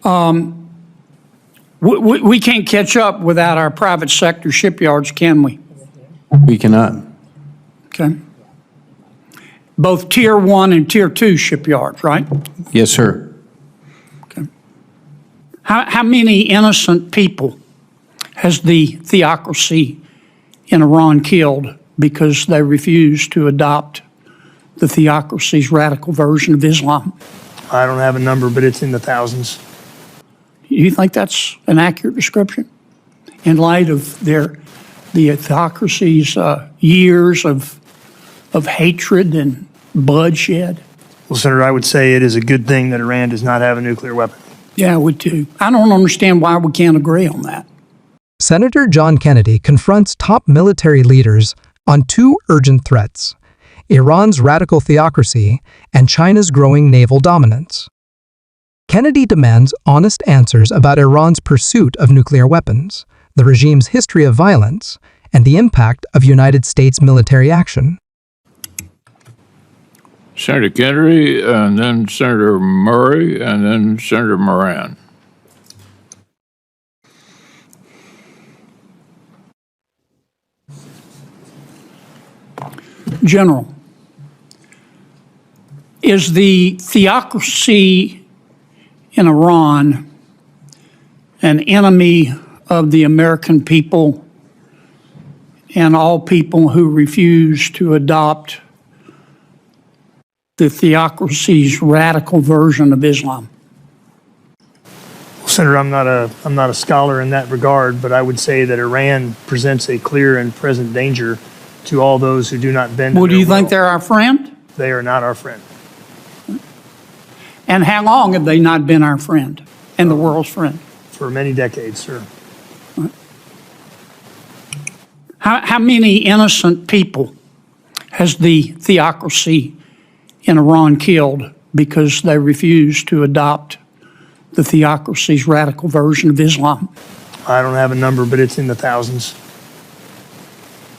We can't catch up without our private sector shipyards, can we? We cannot. Okay. Both Tier 1 and Tier 2 shipyards, right? Yes, sir. Okay. How many innocent people has the theocracy in Iran killed because they refused to adopt the theocracy's radical version of Islam? I don't have a number, but it's in the thousands. You think that's an accurate description in light of the theocracy's years of hatred and bloodshed? Well, Senator, I would say it is a good thing that Iran does not have a nuclear weapon. Yeah, I would too. I don't understand why we can't agree on that. Senator John Kennedy confronts top military leaders on two urgent threats: Iran's radical theocracy and China's growing naval dominance. Kennedy demands honest answers about Iran's pursuit of nuclear weapons, the regime's history of violence, and the impact of United States military action. Senator Kennedy, and then Senator Murray, and then Senator Moran. General, is the theocracy in Iran an enemy of the American people and all people who refuse to adopt the theocracy's radical version of Islam? Well, Senator, I'm not a scholar in that regard, but I would say that Iran presents a clear and present danger to all those who do not bend. Well, do you think they're our friend? They are not our friend. And how long have they not been our friend and the world's friend? For many decades, sir. How many innocent people has the theocracy in Iran killed because they refused to adopt the theocracy's radical version of Islam? I don't have a number, but it's in the thousands.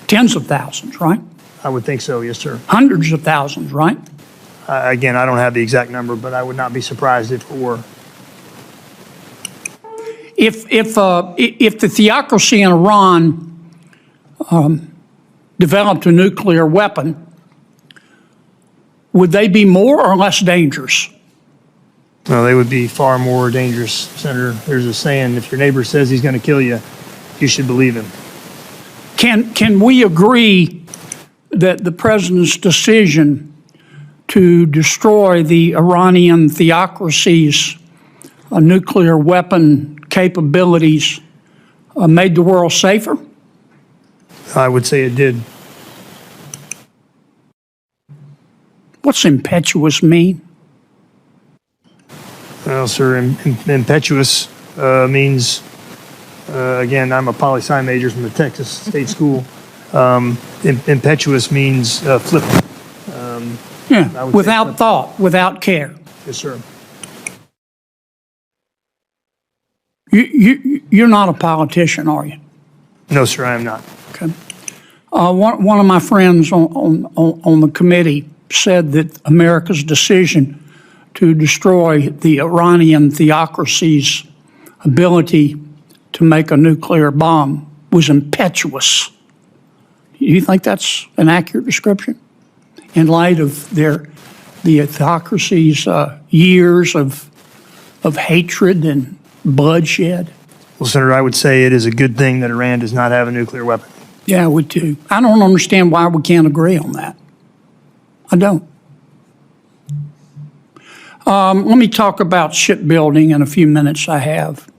Tens of thousands, right? I would think so, yes, sir. Hundreds of thousands, right? Again, I don't have the exact number, but I would not be surprised if it were. If the theocracy in Iran developed a nuclear weapon, would they be more or less dangerous? No, they would be far more dangerous, Senator. There's a saying, if your neighbor says he's going to kill you, you should believe him. Can we agree that the president's decision to destroy the Iranian theocracy's nuclear weapon capabilities made the world safer? I would say it did. What's impetuous mean? Well, sir, impetuous means, again, I'm a poli-sci major from the Texas State School. Impetuous means flippant. Yeah, without thought, without care. Yes, sir. You're not a politician, are you? No, sir, I am not. Okay. One of my friends on the committee said that America's decision to destroy the Iranian theocracy's ability to make a nuclear bomb was impetuous. Do you think that's an accurate description in light of the theocracy's years of hatred and bloodshed? Well, Senator, I would say it is a good thing that Iran does not have a nuclear weapon. Yeah, I would too. I don't understand why we can't agree on that. I don't. Let me talk about shipbuilding in a few minutes I have.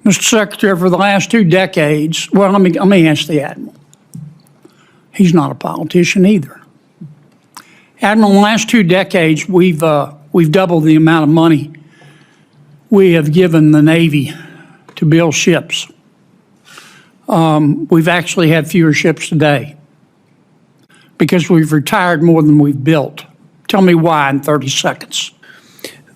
Mr. Secretary, for the last 2 decades, well, let me ask the Admiral. He's not a politician either. Admiral, in the last 2 decades, we've doubled the amount of money we have given the Navy to build ships. We've actually had fewer ships today because we've retired more than we've built. Tell me why in 30 seconds.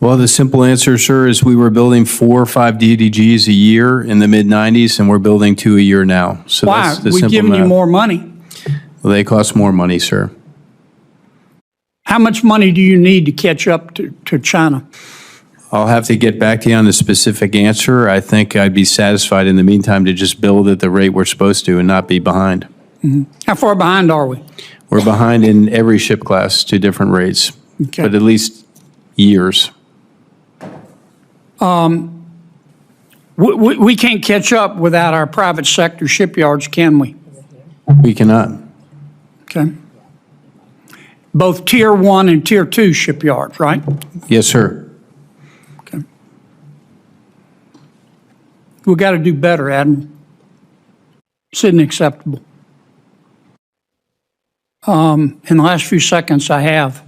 Well, the simple answer, sir, is we were building 4 or 5 DDGs a year in the mid-90s, and we're building 2 a year now. So why? That's the We've simple given math. you more money. Well, they cost more money, sir. How much money do you need to catch up to China? I'll have to get back to you on the specific answer. I think I'd be satisfied in the meantime to just build at the rate we're supposed to and not be behind. How far behind are we? We're behind in every ship class to different rates, Okay. but at least years. We can't catch up without our private sector shipyards, can we? We cannot. Okay. Both Tier 1 and Tier 2 shipyards, right? Yes, sir. Okay. We got to do better, Admiral. It's unacceptable. In the last few seconds I have,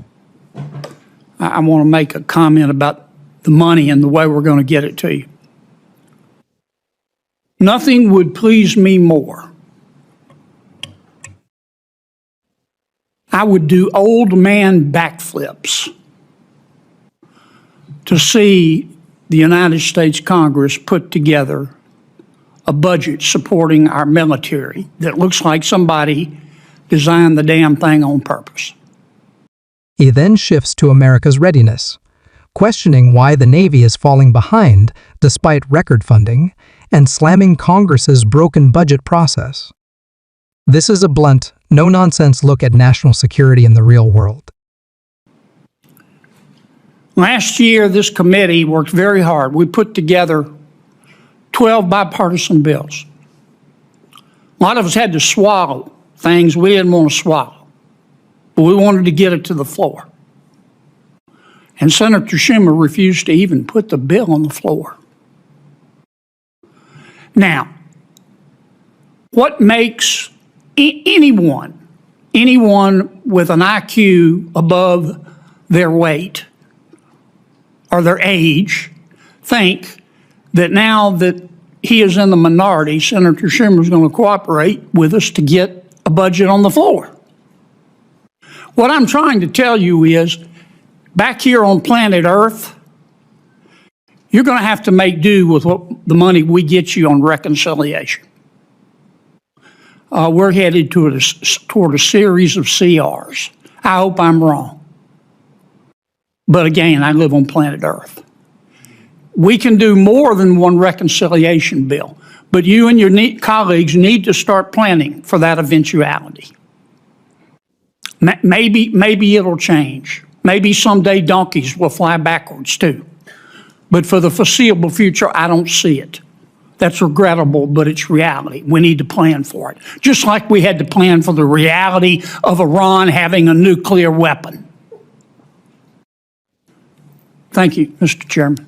I want to make a comment about the money and the way we're going to get it to you. Nothing would please me more. I would do old man backflips to see the United States Congress put together a budget supporting our military that looks like somebody designed the damn thing on purpose. He then shifts to America's readiness, questioning why the Navy is falling behind despite record funding and slamming Congress's broken budget process. This is a blunt, no-nonsense look at national security in the real world. Last year, this committee worked very hard. We put together 12 bipartisan bills. A lot of us had to swallow things we didn't want to swallow, but we wanted to get it to the floor. And Senator Schumer refused to even put the bill on the floor. Now, what makes anyone with an IQ above their weight or their age think that now that he is in the minority, Senator Schumer is going to cooperate with us to get a budget on the floor? What I'm trying to tell you is, back here on planet Earth, you're going to have to make do with what the money we get you on reconciliation. We're headed toward a series of CRs. I hope I'm wrong. But again, I live on planet Earth. We can do more than one reconciliation bill, but you and your colleagues need to start planning for that eventuality. Maybe it'll change. Maybe someday donkeys will fly backwards too. But for the foreseeable future, I don't see it. That's regrettable, but it's reality. We need to plan for it. Just like we had to plan for the reality of Iran having a nuclear weapon. Thank you, Mr. Chairman.